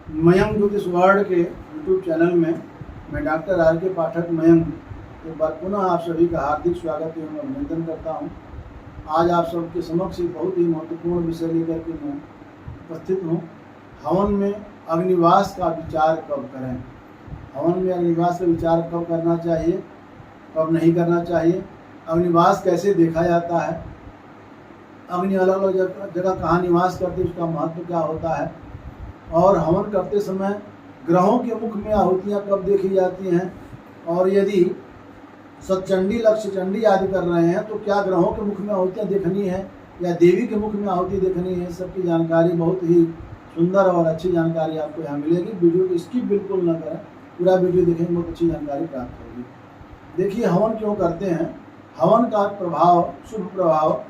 मयंक ज्योतिष वर्ल्ड के YouTube channel में मैं डॉक्टर आर के पाठक मयंक एक बार पुनः आप सभी का हार्दिक स्वागत एवं अभिनंदन करता हूं। आज आप सबके समक्ष एक बहुत ही महत्वपूर्ण विषय लेकर के मैं उपस्थित हूं। हवन में अग्निवास का विचार कब करें, हवन में अग्निवास का विचार कब करना चाहिए, कब नहीं करना चाहिए, अग्निवास कैसे देखा जाता है, अग्नि अलग अलग जगह कहाँ निवास करती है, उसका महत्व क्या होता है, और हवन करते समय ग्रहों के मुख में आहुतियाँ कब देखी जाती हैं, और यदि सतचंडी लक्ष्य चंडी आदि कर रहे हैं तो क्या ग्रहों के मुख में आहुतियाँ देखनी है या देवी के मुख में आहुति देखनी है। सबकी जानकारी, बहुत ही सुंदर और अच्छी जानकारी आपको यहाँ मिलेगी। वीडियो को स्किप बिल्कुल न करें, पूरा वीडियो देखेंगे, बहुत अच्छी जानकारी प्राप्त होगी। देखिए, हवन क्यों करते हैं। हवन का प्रभाव, शुभ प्रभाव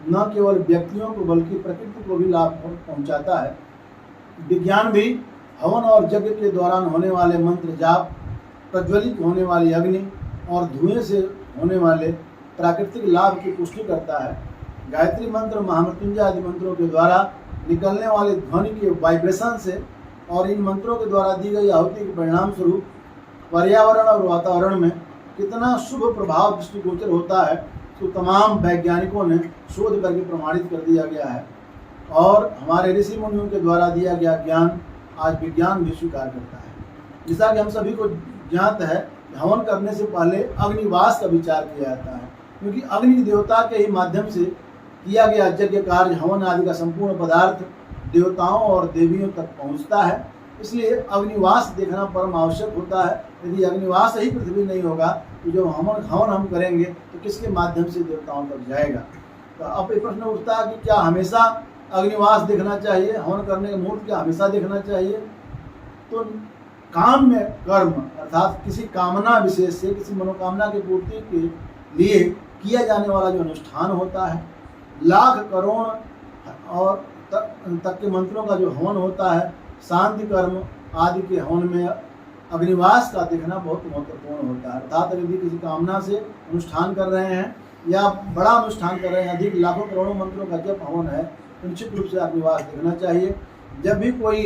न केवल व्यक्तियों को बल्कि प्रकृति को भी लाभ पहुँचाता है। विज्ञान भी हवन और यज्ञ के दौरान होने वाले मंत्र जाप, प्रज्वलित होने वाली अग्नि और धुएं से होने वाले प्राकृतिक लाभ की पुष्टि करता है। गायत्री मंत्र, महामृत्युंजय आदि मंत्रों के द्वारा निकलने वाले ध्वनि के वाइब्रेशन से और इन मंत्रों के द्वारा दी गई आहुति के परिणाम स्वरूप पर्यावरण और वातावरण में कितना शुभ प्रभाव दृष्टिगोचर होता है, तो तमाम वैज्ञानिकों ने शोध करके प्रमाणित कर दिया गया है। और हमारे ऋषि मुनियों के द्वारा दिया गया ज्ञान आज विज्ञान भी स्वीकार करता है। जैसा कि हम सभी को ज्ञात है, हवन करने से पहले अग्निवास का विचार किया जाता है, क्योंकि अग्नि देवता के ही माध्यम से किया गया यज्ञ कार्य, हवन आदि का संपूर्ण पदार्थ देवताओं और देवियों तक पहुंचता है। इसलिए अग्निवास देखना परम आवश्यक होता है। यदि अग्निवास ही पृथ्वी नहीं होगा तो जो हवन हम करेंगे तो किसके माध्यम से देवताओं तक जाएगा। तो अब एक प्रश्न उठता है कि क्या हमेशा अग्निवास देखना चाहिए, हवन करने के मुहूर्त क्या हमेशा देखना चाहिए। तो काम में कर्म अर्थात किसी कामना विशेष से, किसी मनोकामना की पूर्ति के लिए किया जाने वाला जो अनुष्ठान होता है, लाख करोड़ और तक के मंत्रों का जो हवन होता है, शांति कर्म आदि के हवन में अग्निवास का देखना बहुत महत्वपूर्ण होता है। अर्थात यदि किसी कामना से अनुष्ठान कर रहे हैं या बड़ा अनुष्ठान कर रहे हैं, अधिक लाखों करोड़ों मंत्रों का जब हवन है, निश्चित रूप से अग्निवास देखना चाहिए। जब भी कोई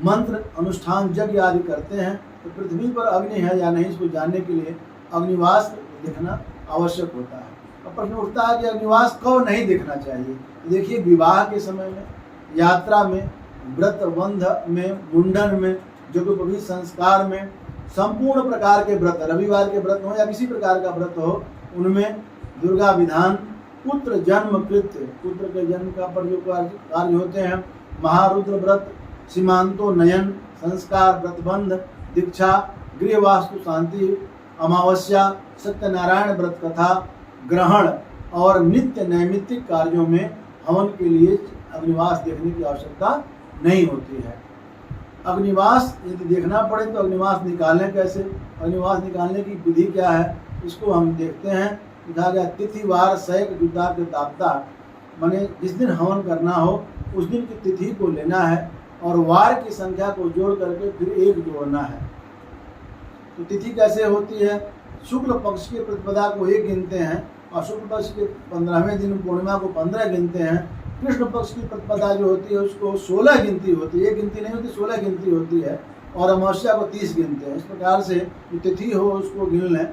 मंत्र अनुष्ठान यज्ञ आदि करते हैं तो पृथ्वी पर अग्नि है या नहीं, इसको जानने के लिए अग्निवास देखना आवश्यक होता है। अब प्रश्न उठता है कि अग्निवास कब नहीं देखना चाहिए। देखिए, विवाह के समय में, यात्रा में, व्रत बंध में, मुंडन में, जोगोपवीत संस्कार में, संपूर्ण प्रकार के व्रत, रविवार के व्रत हो या किसी प्रकार का व्रत हो, उनमें दुर्गा विधान, पुत्र जन्म कृत्य, पुत्र के जन्म का पर जो कार्य होते हैं, महारुद्र व्रत, सीमांतो नयन, संस्कार, व्रतबंध, दीक्षा, गृह वास्तु शांति, अमावस्या, सत्यनारायण व्रत कथा, ग्रहण और नित्य नैमित्तिक कार्यों में हवन के लिए अग्निवास देखने की आवश्यकता नहीं होती है। अग्निवास यदि देखना पड़े तो अग्निवास निकालें कैसे, अग्निवास निकालने की विधि क्या है, इसको हम देखते हैं। लिखा गया, तिथि वार सैक जुदा के ताप्ता, माने जिस दिन हवन करना हो उस दिन की तिथि को लेना है और वार की संख्या को जोड़ करके फिर एक जोड़ना है। तो तिथि कैसे होती है, शुक्ल पक्ष के प्रतिपदा को 1 गिनते हैं और शुक्ल पक्ष के 15वें दिन पूर्णिमा को 15 गिनते हैं। कृष्ण पक्ष की प्रतिपदा जो होती है उसको 16 गिनती होती है, 1 गिनती नहीं होती, 16 गिनती होती है, और अमावस्या को 30 गिनते हैं। इस प्रकार से जो तिथि हो उसको गिन लें,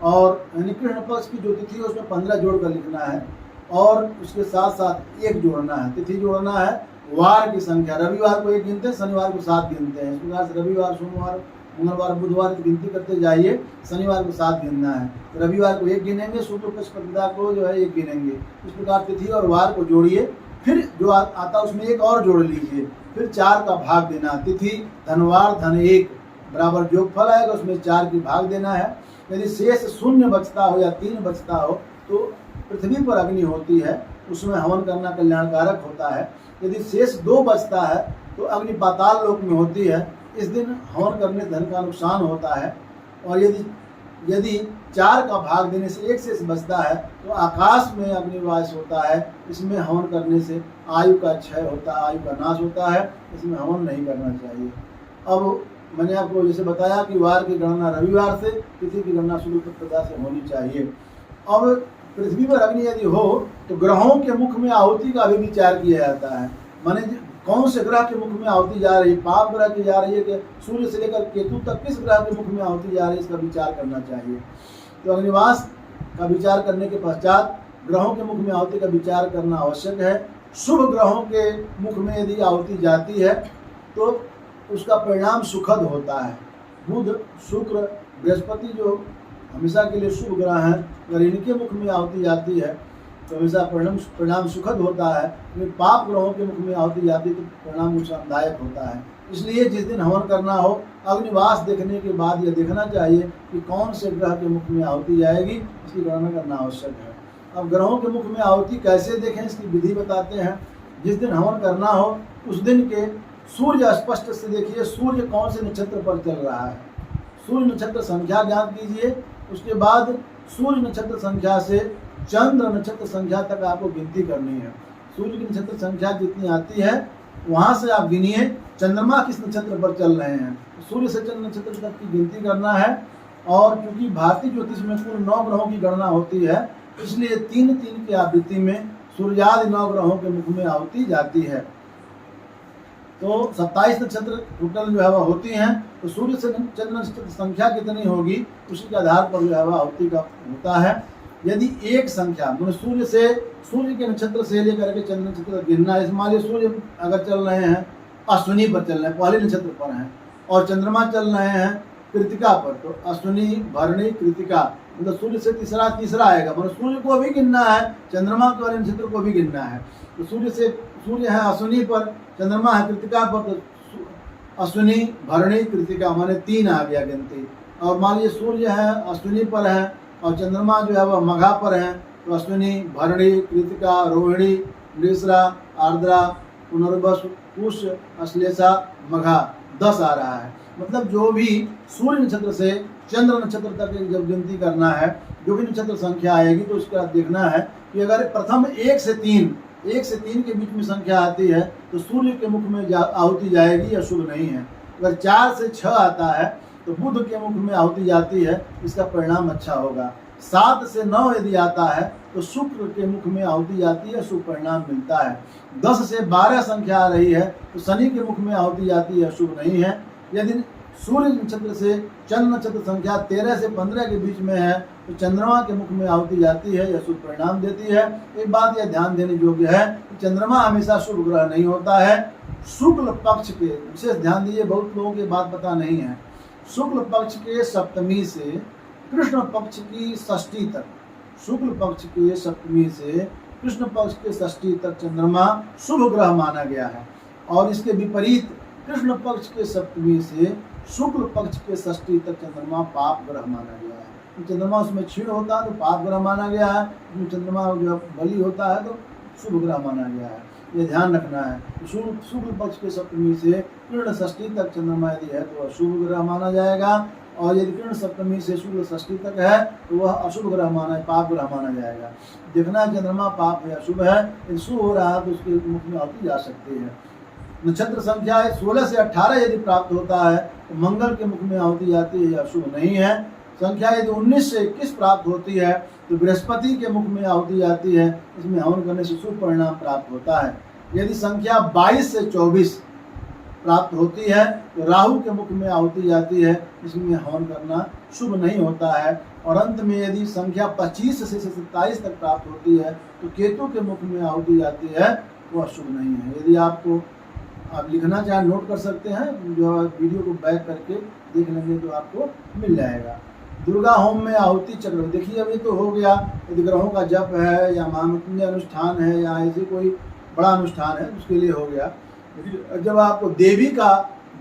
और यानी कृष्ण पक्ष की जो तिथि है उसमें 15 जोड़ कर लिखना है और उसके साथ साथ 1 जोड़ना है, तिथि जोड़ना है। वार की संख्या, रविवार को 1 गिनते हैं, शनिवार को 7 गिनते हैं। इस प्रकार से रविवार, सोमवार, मंगलवार, बुधवार की गिनती करते जाइए, शनिवार को 7 गिनना है। तो रविवार को 1 गिनेंगे, शुक्ल पक्ष प्रतिपदा को जो है 1 गिनेंगे। इस प्रकार तिथि और वार को जोड़िए, फिर जो आता उसमें 1 और जोड़ लीजिए, फिर 4 का भाग देना। तिथि धनवार धन 1 बराबर जोगफल आएगा, उसमें 4 की भाग देना है। यदि शेष 0 बचता हो या 3 बचता हो तो पृथ्वी पर अग्नि होती है, उसमें हवन करना कल्याणकारक होता है। यदि शेष 2 बचता है तो अग्नि पाताल लोक में होती है, इस दिन हवन करने धन का नुकसान होता है। और यदि 4 का भाग देने से 1 शेष बचता है तो आकाश में अग्निवास होता है, इसमें हवन करने से आयु का क्षय होता है, आयु का नाश होता है, इसमें हवन नहीं करना चाहिए। अब मैंने आपको जैसे बताया कि वार की गणना रविवार से, तिथि की गणना शुक्ल प्रतिपदा से होनी चाहिए। अब पृथ्वी पर अग्नि यदि हो तो ग्रहों के मुख में आहुति का भी विचार किया जाता है। माने कौन से ग्रह के मुख में आहुति जा रही है, पाप ग्रह की जा रही है कि सूर्य से लेकर केतु तक किस ग्रह के मुख में आहुति जा रही है, इसका विचार करना चाहिए। तो अग्निवास का विचार करने के पश्चात ग्रहों के मुख में आहुति का विचार करना आवश्यक है। शुभ ग्रहों के मुख में यदि आहुति जाती है तो उसका परिणाम सुखद होता है। बुध, शुक्र, बृहस्पति जो हमेशा के लिए शुभ ग्रह हैं, अगर इनके मुख में आहुति जाती है तो हमेशा परिणाम सुखद होता है। लेकिन पाप ग्रहों के मुख में आहुति जाती है तो परिणाम नुकसानदायक होता है। इसलिए जिस दिन हवन करना हो, अग्निवास देखने के बाद यह देखना चाहिए कि कौन से ग्रह के मुख में आहुति जाएगी, इसकी गणना करना आवश्यक है। अब ग्रहों के मुख में आहुति कैसे देखें, इसकी विधि बताते हैं। जिस दिन हवन करना हो उस दिन के सूर्य स्पष्ट से देखिए, सूर्य कौन से नक्षत्र पर चल रहा है, सूर्य नक्षत्र संख्या ज्ञात कीजिए। उसके बाद सूर्य नक्षत्र संख्या से चंद्र नक्षत्र संख्या तक आपको गिनती करनी है। सूर्य की नक्षत्र संख्या जितनी आती है वहां से आप गिनिए चंद्रमा किस नक्षत्र पर चल रहे हैं। सूर्य से चंद्र नक्षत्र तक की गिनती करना है। और क्योंकि भारतीय ज्योतिष में कुल 9 ग्रहों की गणना होती है, इसलिए 3-3 की आवृत्ति में सूर्यादि 9 ग्रहों के मुख में आहुति जाती है। तो 27 नक्षत्र टोटल जो है वह होती हैं। तो सूर्य से चंद्र नक्षत्र संख्या कितनी होगी उसी के आधार पर जो है वह आहुति का होता है। यदि एक संख्या मतलब सूर्य के नक्षत्र से लेकर के चंद्र नक्षत्र तक गिनना है। मान लीजिए सूर्य अगर चल रहे हैं अश्विनी पर चल रहे हैं, पहले नक्षत्र पर हैं, और चंद्रमा चल रहे हैं कृतिका पर, तो अश्विनी, भरणी, कृतिका, मतलब सूर्य से तीसरा आएगा। मतलब सूर्य को भी गिनना है, चंद्रमा के वाले नक्षत्र को भी गिनना है। तो सूर्य है अश्विनी पर, चंद्रमा है कृतिका पर, तो अश्विनी, भरणी, कृतिका माने 3 आ गया गिनती। और मान लीजिए सूर्य है अश्विनी पर है और चंद्रमा जो है वह मघा पर है, तो अश्विनी, भरणी, कृतिका, रोहिणी, मृगशिरा, आर्द्रा, पुनर्वसु, पुष्य, अश्लेषा, मघा 10 आ रहा है। मतलब जो भी सूर्य नक्षत्र से चंद्र नक्षत्र तक जब गिनती करना है, जो भी नक्षत्र संख्या आएगी तो उसके बाद देखना है कि अगर प्रथम 1 से 3 के बीच में संख्या आती है तो सूर्य के मुख में आहुति जाएगी या शुभ नहीं है। अगर 4 से 6 आता है तो बुध के मुख में आहुति जाती है, इसका परिणाम अच्छा होगा। 7 से 9 यदि आता है तो शुक्र के मुख में आहुति जाती है, शुभ परिणाम मिलता है। 10 से 12 संख्या आ रही है तो शनि के मुख में आहुति जाती है, शुभ नहीं है। यदि सूर्य नक्षत्र से चंद्र नक्षत्र संख्या 13 से 15 के बीच में है तो चंद्रमा के मुख में आहुति जाती है, यह शुभ परिणाम देती है। एक बात यह ध्यान देने योग्य है कि चंद्रमा हमेशा शुभ ग्रह नहीं होता है। शुक्ल पक्ष के विशेष ध्यान दीजिए, बहुत लोगों की बात पता नहीं है। शुक्ल पक्ष के सप्तमी से कृष्ण पक्ष की षष्ठी तक, शुक्ल पक्ष के सप्तमी से कृष्ण पक्ष के षष्ठी तक चंद्रमा शुभ ग्रह माना गया है। और इसके विपरीत कृष्ण पक्ष के सप्तमी से शुक्ल पक्ष के षष्ठी तक चंद्रमा पाप ग्रह माना गया है। तो चंद्रमा उसमें क्षीण होता है तो पाप ग्रह माना गया है, चंद्रमा जो बलि होता है तो शुभ ग्रह माना गया है। ये ध्यान रखना है। शुक्ल पक्ष के सप्तमी से कृष्ण षष्ठी तक चंद्रमा यदि है तो वह शुभ ग्रह माना जाएगा, और यदि कृष्ण सप्तमी से शुक्ल षष्ठी तक है तो वह अशुभ ग्रह पाप ग्रह माना जाएगा। देखना चंद्रमा पाप या शुभ है, यदि शुभ हो रहा है तो उसके मुख में आहुति जा सकती है। नक्षत्र संख्या 16 से 18 यदि प्राप्त होता है तो मंगल के मुख में आहुति जाती है या शुभ नहीं है। संख्या यदि 19 से 21 प्राप्त होती है तो बृहस्पति के मुख में आहुति जाती है, इसमें हवन करने से शुभ परिणाम प्राप्त होता है। यदि संख्या 22 से 24 प्राप्त होती है तो राहु के मुख में आहुति जाती है, इसमें हवन करना शुभ नहीं होता है। और अंत में यदि संख्या 25 से 27 तक प्राप्त होती है तो केतु के मुख में आहुति जाती है, वह शुभ नहीं है। यदि आपको आप लिखना चाहें नोट कर सकते हैं, जो वीडियो को बैक करके देख लेंगे तो आपको मिल जाएगा। दुर्गा होम में आहुति चक्र देखिए, अभी तो हो गया। यदि ग्रहों का जप है या महामृत्युंजय अनुष्ठान है या ऐसे कोई बड़ा अनुष्ठान है उसके लिए हो गया। जब आपको देवी का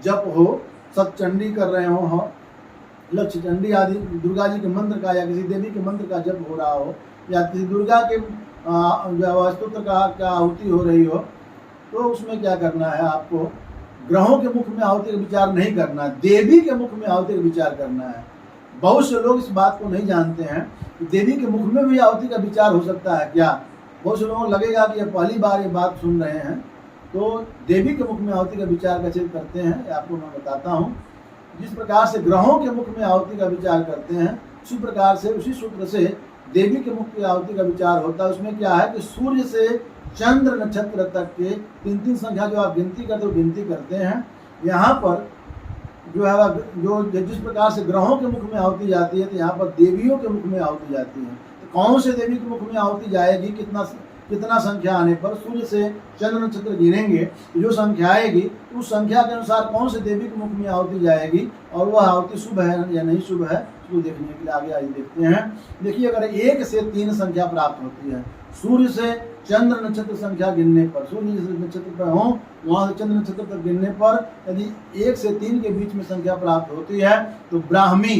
जप हो, सतचंडी कर रहे हो, लक्ष्य चंडी आदि दुर्गा जी के मंत्र का या किसी देवी के मंत्र का जप हो रहा हो, या किसी दुर्गा के स्तोत्र का आहुति हो रही हो, तो उसमें क्या करना है, आपको ग्रहों के मुख में आहुति का विचार नहीं करना, देवी के मुख में आहुति का विचार करना है। बहुत से लोग इस बात को नहीं जानते हैं कि देवी के मुख में भी आहुति का विचार हो सकता है क्या। बहुत से लोगों को लगेगा कि ये पहली बार ये बात सुन रहे हैं। तो देवी के मुख में आहुति का विचार कैसे करते हैं आपको मैं बताता हूँ। जिस प्रकार से ग्रहों के मुख में आहुति का विचार करते हैं उसी प्रकार से उसी सूत्र से देवी के मुख की आहुति का विचार होता है। उसमें क्या है कि सूर्य से चंद्र नक्षत्र तक के 3-3 संख्या जो आप गिनती करते हैं। यहाँ पर जो है जो जिस प्रकार से ग्रहों के मुख में आहुति जाती है, तो यहाँ पर देवियों के मुख में आहुति जाती है। तो कौन से देवी के मुख में आहुति जाएगी, कितना संख्या आने पर सूर्य से चंद्र नक्षत्र गिनेंगे, तो जो संख्या आएगी उस संख्या के अनुसार कौन से देवी के मुख में आहुति जाएगी और वह आहुति शुभ है या नहीं शुभ है, उसको देखने के लिए आगे देखते हैं। देखिए, अगर 1 से 3 संख्या प्राप्त होती है, सूर्य से चंद्र नक्षत्र संख्या गिनने पर, सूर्य जिस नक्षत्र पर हो वहां से चंद्र नक्षत्र तक गिनने पर यदि 1 से 3 के बीच में संख्या प्राप्त होती है तो ब्राह्मी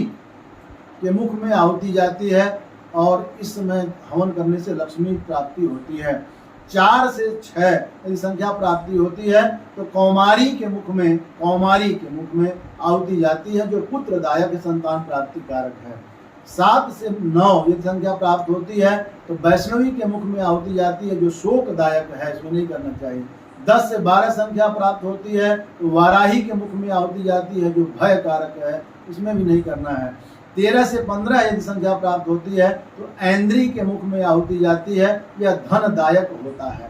के मुख में आहुति जाती है और इस समय हवन करने से लक्ष्मी प्राप्ति होती है। 4 से 6 यदि संख्या प्राप्ति होती है तो कौमारी के मुख में आहुति जाती है, जो पुत्रदायक संतान प्राप्ति कारक है। 7 से 9 यदि संख्या प्राप्त होती है तो वैष्णवी के मुख में आहुति जाती है, जो शोकदायक है, इसमें नहीं करना चाहिए। 10 से 12 संख्या प्राप्त होती है तो वाराही के मुख में आहुति जाती है, जो भय कारक है, इसमें भी नहीं करना है। 13 से 15 यदि संख्या प्राप्त होती है तो ऐन्द्री के मुख में आहुति जाती है, यह धनदायक होता है।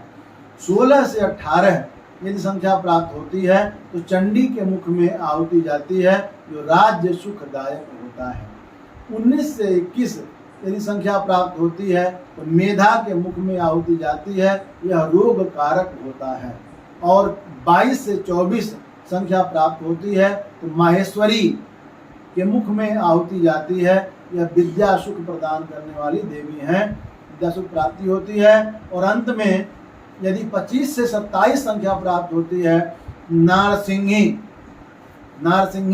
16 से 18 यदि संख्या प्राप्त होती है तो चंडी के मुख में आहुति जाती है, जो राज्य सुखदायक होता है। 19 से 21 यदि संख्या प्राप्त होती है तो मेधा के मुख में आहुति जाती है, यह रोग कारक होता है। और 22 से 24 संख्या प्राप्त होती है तो माहेश्वरी के मुख में आहुति जाती है, यह विद्या सुख प्रदान करने वाली देवी हैं, विद्या सुख प्राप्ति होती है। और अंत में यदि 25 से 27 संख्या प्राप्त होती है, नारसिंही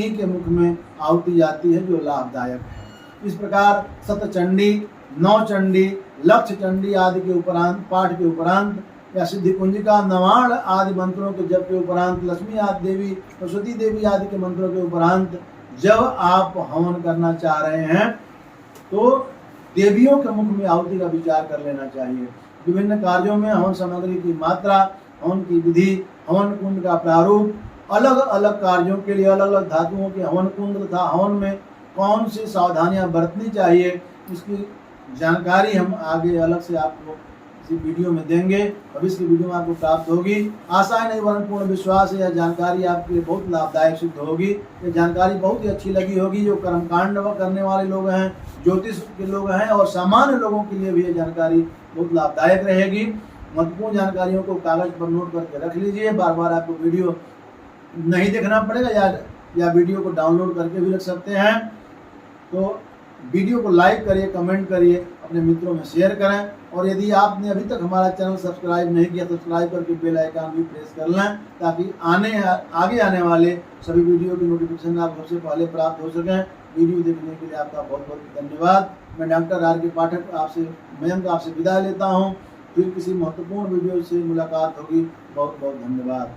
के मुख में आहुति जाती है, जो लाभदायक है। इस प्रकार सतचंडी, नवचंडी, लक्ष्य चंडी आदि के उपरांत, पाठ के उपरांत या सिद्धि कुंजिका, नवाण आदि मंत्रों के जप के उपरांत, लक्ष्मी आदि देवी, सरस्वती देवी आदि के मंत्रों के उपरांत जब आप हवन करना चाह रहे हैं तो देवियों के मुख में आहुति का विचार कर लेना चाहिए। विभिन्न कार्यों में हवन सामग्री की मात्रा, हवन की विधि, हवन कुंड का प्रारूप, अलग अलग कार्यों के लिए अलग अलग धातुओं के हवन कुंड तथा हवन में कौन सी सावधानियां बरतनी चाहिए, इसकी जानकारी हम आगे अलग से आपको इसी वीडियो में देंगे। भविष्य की वीडियो में आपको प्राप्त होगी। आशा है नहीं वरन पूर्ण विश्वास है, यह जानकारी आपके लिए बहुत लाभदायक सिद्ध होगी। ये जानकारी बहुत ही अच्छी लगी होगी। जो कर्मकांड करने वाले लोग हैं, ज्योतिष के लोग हैं और सामान्य लोगों के लिए भी ये जानकारी बहुत लाभदायक रहेगी। महत्वपूर्ण जानकारियों को कागज पर नोट करके रख लीजिए। बार बार आपको वीडियो नहीं देखना पड़ेगा या वीडियो को डाउनलोड करके भी रख सकते हैं। तो वीडियो को लाइक करिए, कमेंट करिए, अपने मित्रों में शेयर करें। और यदि आपने अभी तक हमारा चैनल सब्सक्राइब नहीं किया तो सब्सक्राइब करके बेल आइकन भी प्रेस कर लें, ताकि आगे आने वाले सभी वीडियो की नोटिफिकेशन आप सबसे पहले प्राप्त हो सकें। वीडियो देखने के लिए आपका बहुत बहुत धन्यवाद। मैं डॉक्टर आर के पाठक मयंक आपसे विदा लेता हूँ। फिर किसी महत्वपूर्ण वीडियो से मुलाकात होगी। बहुत बहुत धन्यवाद।